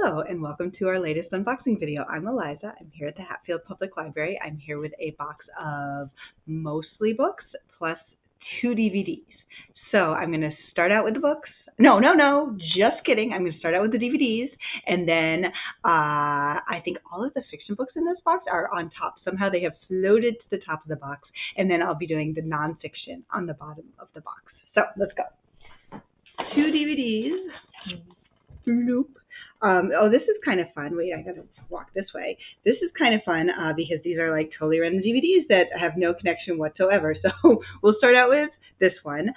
Hello and welcome to our latest unboxing video. I'm Eliza. I'm here at the Hatfield Public Library. I'm here with a box of mostly books plus 2 DVDs. So I'm going to start out with the books. No, just kidding. I'm going to start out with the DVDs, and then I think all of the fiction books in this box are on top. Somehow they have floated to the top of the box, and then I'll be doing the nonfiction on the bottom of the box. So let's go. 2 DVDs. Bloop. This is kind of fun. Wait, I gotta walk this way. This is kind of fun because these are like totally random DVDs that have no connection whatsoever. So we'll start out with this one,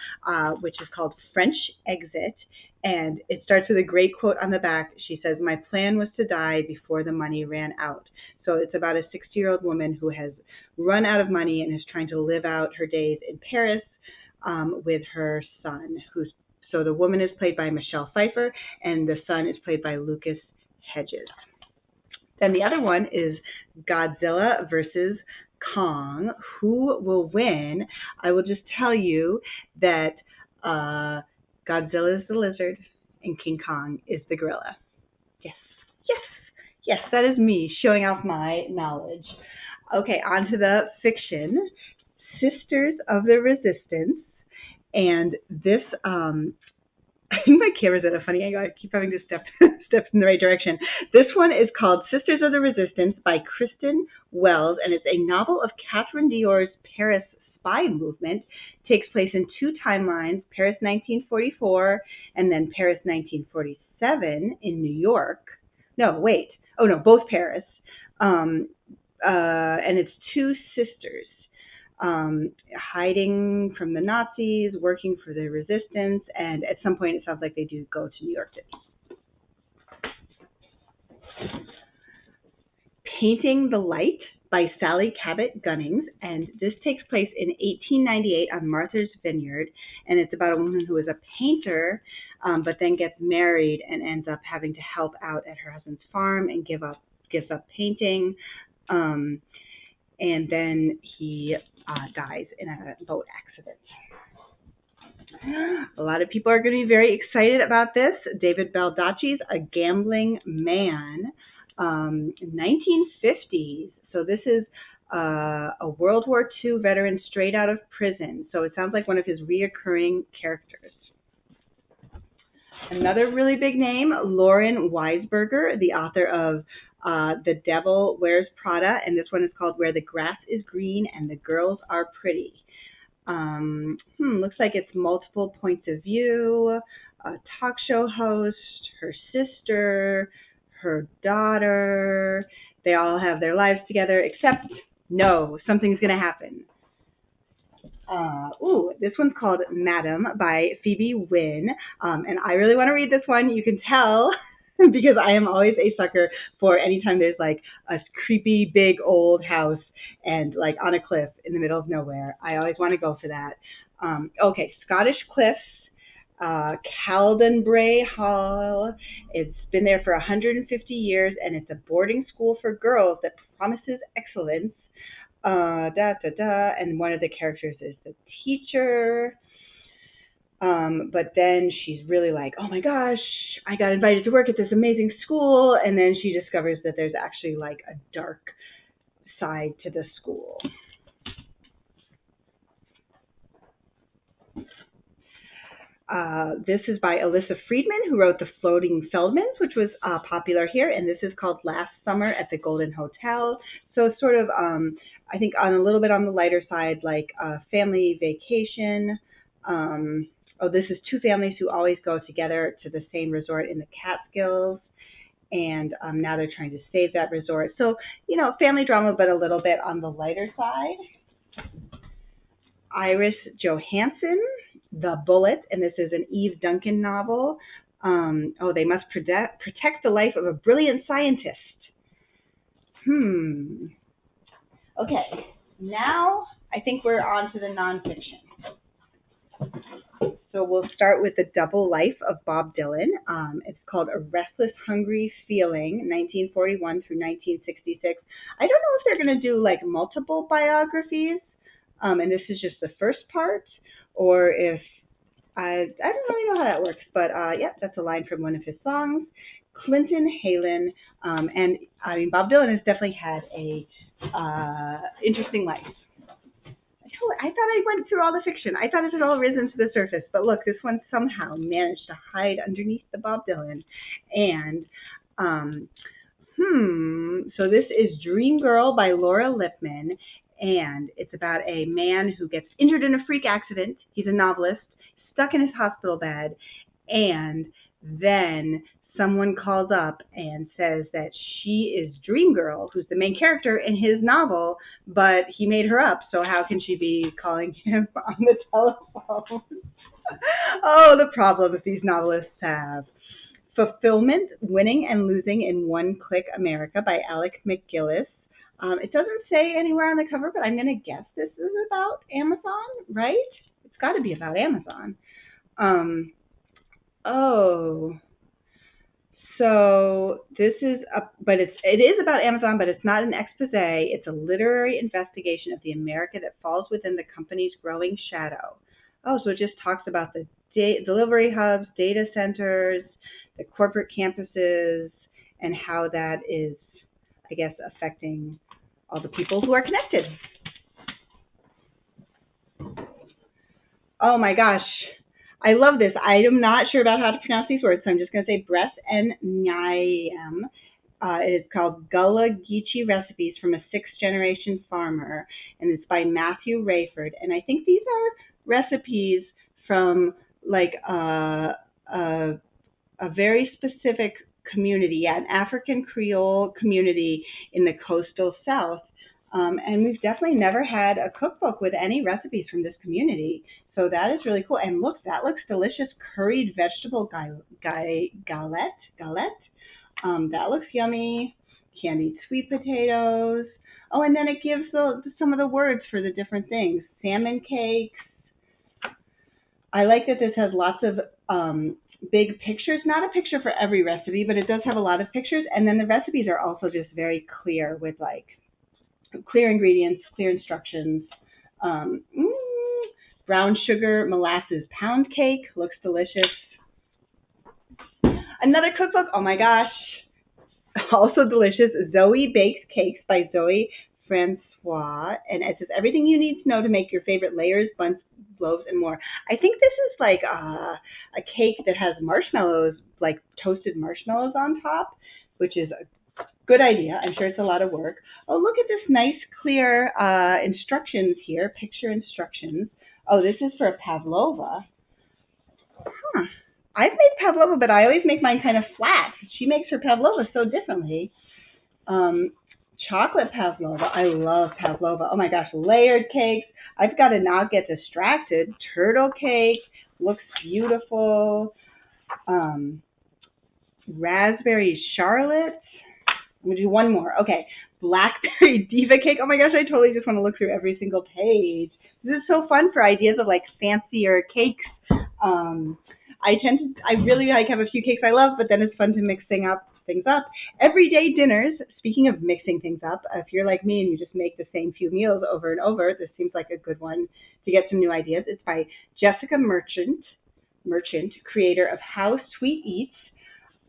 which is called French Exit. And it starts with a great quote on the back. She says, "My plan was to die before the money ran out." So it's about a 60-year-old woman who has run out of money and is trying to live out her days in Paris with her son, so the woman is played by Michelle Pfeiffer, and the son is played by Lucas Hedges. Then the other one is Godzilla versus Kong. Who will win? I will just tell you that Godzilla is the lizard and King Kong is the gorilla. Yes, that is me showing off my knowledge. Okay, on to the fiction. Sisters of the Resistance. And this, I think my camera's at a funny angle. I keep having to step in the right direction. This one is called Sisters of the Resistance by Kristen Wells, and it's a novel of Catherine Dior's Paris spy movement. It takes place in 2 timelines, Paris 1944 and then Paris 1947 in New York. Both Paris. And it's 2 sisters. Hiding from the Nazis, working for the resistance, and at some point it sounds like they do go to New York City. Painting the Light by Sally Cabot Gunnings, and this takes place in 1898 on Martha's Vineyard, and it's about a woman who is a painter, but then gets married and ends up having to help out at her husband's farm and gives up painting, and then he dies in a boat accident. A lot of people are going to be very excited about this. David Baldacci's A Gambling Man, 1950s. So this is a World War II veteran straight out of prison. So it sounds like one of his reoccurring characters. Another really big name, Lauren Weisberger, the author of The Devil Wears Prada, and this one is called Where the Grass is Green and the Girls Are Pretty. Looks like it's multiple points of view, a talk show host, her sister, her daughter. They all have their lives together, except no, something's going to happen. This one's called Madam by Phoebe Wynn, and I really want to read this one. You can tell because I am always a sucker for anytime there's like a creepy big old house and like on a cliff in the middle of nowhere. I always want to go for that. Scottish Cliffs, Caldenbray Hall. It's been there for 150 years, and it's a boarding school for girls that promises excellence. And one of the characters is the teacher. But then she's really like, oh my gosh, I got invited to work at this amazing school. And then she discovers that there's actually like a dark side to the school. This is by Alyssa Friedman, who wrote The Floating Feldmans, which was popular here, and this is called Last Summer at the Golden Hotel. So sort of, I think, on a little bit on the lighter side, like a family vacation. This is 2 families who always go together to the same resort in the Catskills, and now they're trying to save that resort. So, family drama, but a little bit on the lighter side. Iris Johansen, The Bullet, and this is an Eve Duncan novel. They must protect the life of a brilliant scientist. Okay, now I think we're on to the nonfiction. So we'll start with The Double Life of Bob Dylan. It's called A Restless, Hungry Feeling, 1941 through 1966. I don't know if they're going to do like multiple biographies, and this is just the first part, or if I don't really know how that works, but that's a line from one of his songs. Clinton Halen, and I mean Bob Dylan has definitely had a interesting life. I thought I went through all the fiction. I thought it had all risen to the surface, but look, this one somehow managed to hide underneath the Bob Dylan. And so this is Dream Girl by Laura Lipman, and it's about a man who gets injured in a freak accident. He's a novelist, stuck in his hospital bed, and then someone calls up and says that she is Dream Girl, who's the main character in his novel, but he made her up, so how can she be calling him on the telephone? Oh, the problems these novelists have. Fulfillment, Winning and Losing in One Click America by Alec McGillis. It doesn't say anywhere on the cover, but I'm going to guess this is about Amazon, right? It's got to be about Amazon. So this is it is about Amazon, but it's not an expose. It's a literary investigation of the America that falls within the company's growing shadow. Oh, so it just talks about the delivery hubs, data centers, the corporate campuses, and how that is, I guess, affecting all the people who are connected. Oh my gosh. I love this. I am not sure about how to pronounce these words, so I'm just going to say Bress and Nyam. It is called Gullah Geechee Recipes from a Sixth-Generation Farmer, and it's by Matthew Rayford. And I think these are recipes from like a very specific community, an African Creole community in the coastal South. And we've definitely never had a cookbook with any recipes from this community. So that is really cool. And look, that looks delicious. Curried vegetable galette. That looks yummy. Candied sweet potatoes. Oh, and then it gives some of the words for the different things. Salmon cakes. I like that this has lots of big pictures. Not a picture for every recipe, but it does have a lot of pictures. And then the recipes are also just very clear with like clear ingredients, clear instructions. Brown sugar molasses pound cake looks delicious. Another cookbook, oh my gosh, also delicious. Zoe Bakes Cakes by Zoe Francois, and it says everything you need to know to make your favorite layers, buns, loaves, and more. I think this is like a cake that has marshmallows, like toasted marshmallows on top, which is a good idea. I'm sure it's a lot of work. Oh, look at this nice, clear instructions here, picture instructions. Oh, this is for a pavlova. Huh. I've made pavlova, but I always make mine kind of flat. She makes her pavlova so differently. Chocolate pavlova. I love pavlova. Oh my gosh, layered cakes. I've got to not get distracted. Turtle cake. Looks beautiful. Raspberry charlotte. I'm going to do one more. Okay. Blackberry diva cake. Oh my gosh, I totally just want to look through every single page. This is so fun for ideas of like fancier cakes. I really like have a few cakes I love, but then it's fun to mix things up. Everyday dinners. Speaking of mixing things up, if you're like me and you just make the same few meals over and over, this seems like a good one to get some new ideas. It's by Jessica Merchant, creator of How Sweet Eats.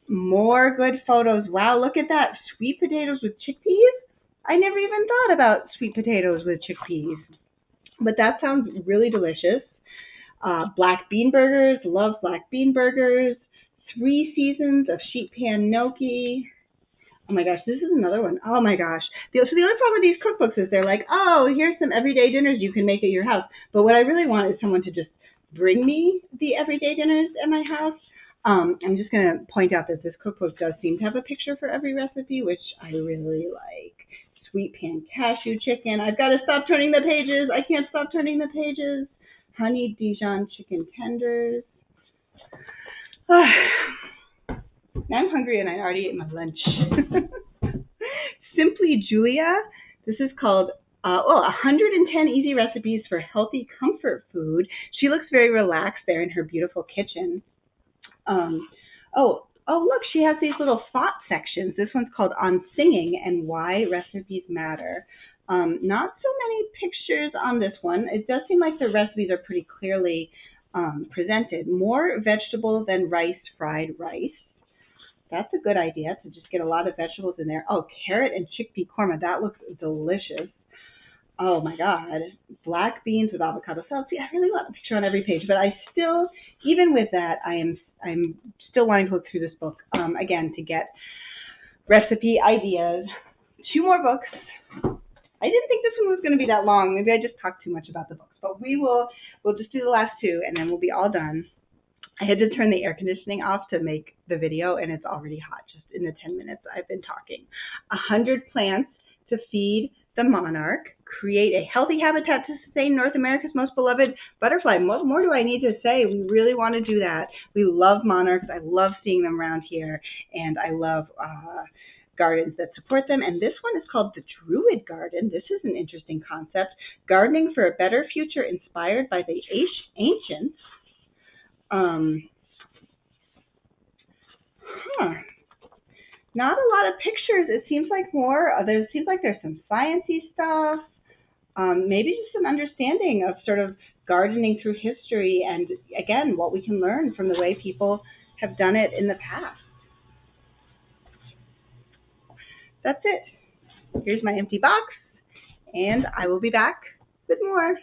More good photos. Wow, look at that. Sweet potatoes with chickpeas? I never even thought about sweet potatoes with chickpeas. But that sounds really delicious. Black bean burgers. Love black bean burgers. 3 seasons of sheet pan gnocchi. Oh my gosh, this is another one. Oh my gosh. So the only problem with these cookbooks is they're like, oh, here's some everyday dinners you can make at your house. But what I really want is someone to just bring me the everyday dinners at my house. I'm just going to point out that this cookbook does seem to have a picture for every recipe, which I really like. Sweet pan cashew chicken. I've got to stop turning the pages. I can't stop turning the pages. Honey Dijon chicken tenders. Now I'm hungry and I already ate my lunch. Simply Julia. This is called 110 easy recipes for healthy comfort food. She looks very relaxed there in her beautiful kitchen. Look, she has these little thought sections. This one's called On Singing and Why Recipes Matter. Not so many pictures on this one. It does seem like the recipes are pretty clearly presented. More vegetable than rice, fried rice. That's a good idea to just get a lot of vegetables in there. Oh, carrot and chickpea korma. That looks delicious. Oh my God. Black beans with avocado salad. See, I really want a picture on every page, but I still, even with that, I'm still wanting to look through this book again to get recipe ideas. 2 more books. I didn't think this one was going to be that long. Maybe I just talked too much about the books, but we'll just do the last 2 and then we'll be all done. I had to turn the air conditioning off to make the video, and it's already hot just in the 10 minutes I've been talking. 100 plants to feed the monarch. Create a healthy habitat to sustain North America's most beloved butterfly. What more do I need to say? We really want to do that. We love monarchs. I love seeing them around here, and I love gardens that support them. And this one is called the Druid Garden. This is an interesting concept. Gardening for a better future inspired by the ancients. Not a lot of pictures. It seems like there's some sciencey stuff. Maybe just an understanding of sort of gardening through history and, again, what we can learn from the way people have done it in the past. That's it. Here's my empty box, and I will be back with more.